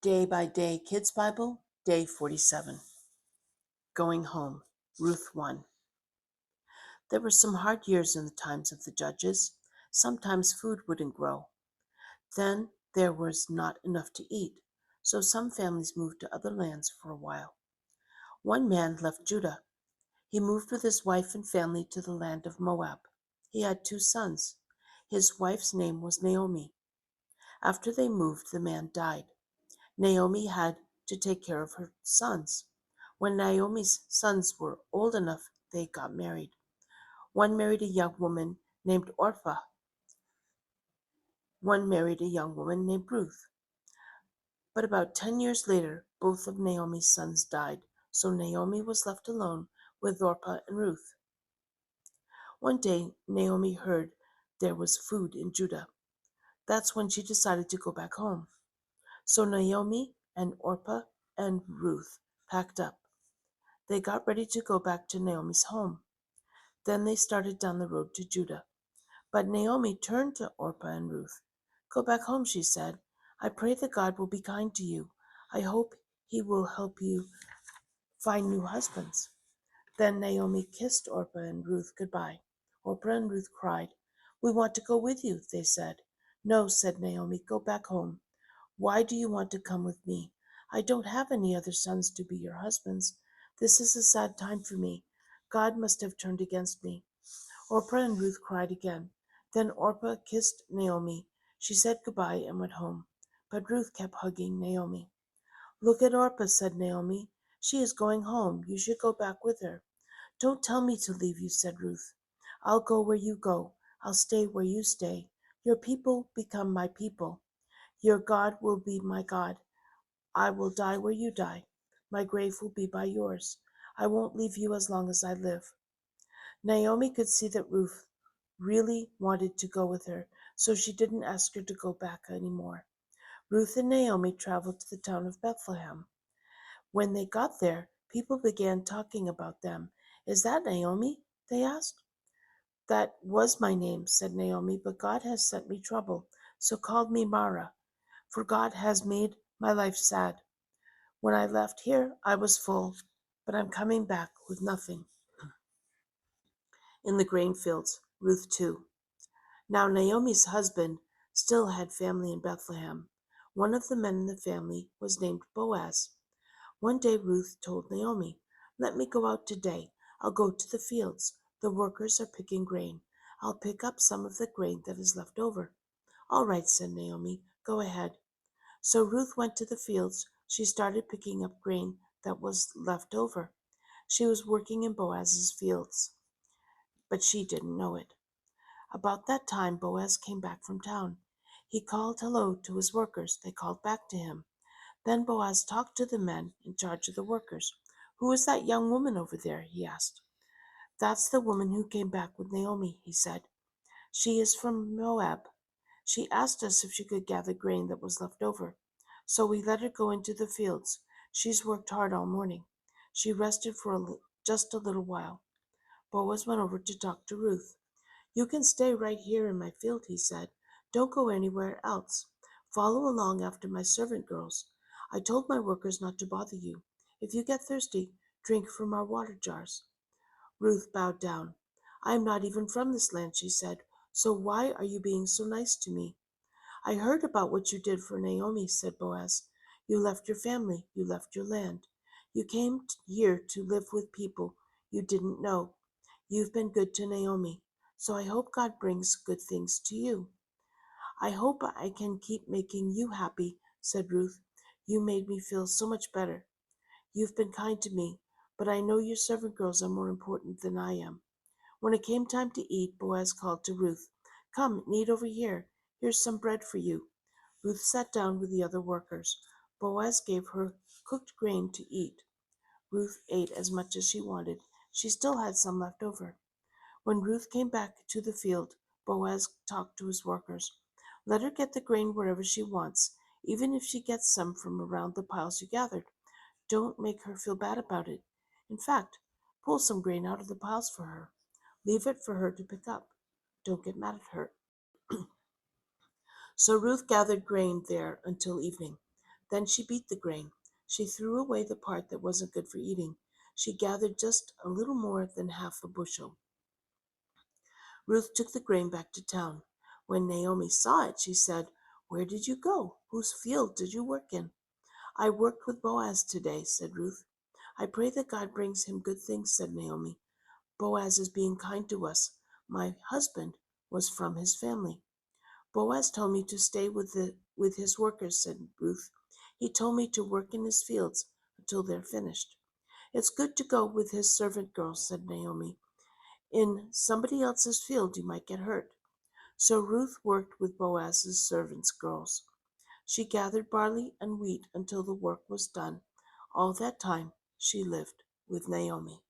Day by Day Kids Bible, Day 47. Going Home, Ruth 1. There were some hard years in the times of the judges. Sometimes food wouldn't grow. Then there was not enough to eat, so some families moved to other lands for a while. One man left Judah. He moved with his wife and family to the land of Moab. He had 2 sons. His wife's name was Naomi. After they moved, the man died. Naomi had to take care of her sons. When Naomi's sons were old enough, they got married. One married a young woman named Orpah. One married a young woman named Ruth. But about 10 years later, both of Naomi's sons died, so Naomi was left alone with Orpah and Ruth. One day, Naomi heard there was food in Judah. That's when she decided to go back home. So Naomi and Orpah and Ruth packed up. They got ready to go back to Naomi's home. Then they started down the road to Judah. But Naomi turned to Orpah and Ruth. "Go back home," she said. "I pray that God will be kind to you. I hope he will help you find new husbands." Then Naomi kissed Orpah and Ruth goodbye. Orpah and Ruth cried. "We want to go with you," they said. "No," said Naomi, "go back home. Why do you want to come with me? I don't have any other sons to be your husbands. This is a sad time for me. God must have turned against me." Orpah and Ruth cried again. Then Orpah kissed Naomi. She said goodbye and went home. But Ruth kept hugging Naomi. "Look at Orpah," said Naomi. "She is going home. You should go back with her." "Don't tell me to leave you," said Ruth. "I'll go where you go. I'll stay where you stay. Your people become my people. Your God will be my God. I will die where you die. My grave will be by yours. I won't leave you as long as I live." Naomi could see that Ruth really wanted to go with her, so she didn't ask her to go back anymore. Ruth and Naomi traveled to the town of Bethlehem. When they got there, people began talking about them. "Is that Naomi?" they asked. "That was my name," said Naomi, "but God has sent me trouble, so called me Mara, for God has made my life sad. When I left here, I was full, but I'm coming back with nothing." In the grain fields, Ruth 2. Now Naomi's husband still had family in Bethlehem. One of the men in the family was named Boaz. One day Ruth told Naomi, "Let me go out today. I'll go to the fields. The workers are picking grain. I'll pick up some of the grain that is left over." "All right," said Naomi, "go ahead." So Ruth went to the fields. She started picking up grain that was left over. She was working in Boaz's fields, but she didn't know it. About that time, Boaz came back from town. He called hello to his workers. They called back to him. Then Boaz talked to the men in charge of the workers. "Who is that young woman over there?" he asked. "That's the woman who came back with Naomi," he said. "She is from Moab. She asked us if she could gather grain that was left over. So we let her go into the fields. She's worked hard all morning. She rested for just a little while." Boaz went over to talk to Ruth. "You can stay right here in my field," he said. "Don't go anywhere else. Follow along after my servant girls. I told my workers not to bother you. If you get thirsty, drink from our water jars." Ruth bowed down. "I am not even from this land," she said. "So why are you being so nice to me?" "I heard about what you did for Naomi," said Boaz. "You left your family. You left your land. You came here to live with people you didn't know. You've been good to Naomi. So I hope God brings good things to you." "I hope I can keep making you happy," said Ruth. "You made me feel so much better. You've been kind to me, but I know your servant girls are more important than I am." When it came time to eat, Boaz called to Ruth, "Come and eat over here. Here's some bread for you." Ruth sat down with the other workers. Boaz gave her cooked grain to eat. Ruth ate as much as she wanted. She still had some left over. When Ruth came back to the field, Boaz talked to his workers. "Let her get the grain wherever she wants, even if she gets some from around the piles you gathered. Don't make her feel bad about it. In fact, pull some grain out of the piles for her. Leave it for her to pick up. Don't get mad at her." So Ruth gathered grain there until evening. Then she beat the grain. She threw away the part that wasn't good for eating. She gathered just a little more than half a bushel. Ruth took the grain back to town. When Naomi saw it, she said, "Where did you go? Whose field did you work in?" "I worked with Boaz today," said Ruth. "I pray that God brings him good things," said Naomi. "Boaz is being kind to us. My husband was from his family." "Boaz told me to stay with his workers," said Ruth. "He told me to work in his fields until they're finished." "It's good to go with his servant girls," said Naomi. "In somebody else's field you might get hurt." So Ruth worked with Boaz's servants' girls. She gathered barley and wheat until the work was done. All that time she lived with Naomi.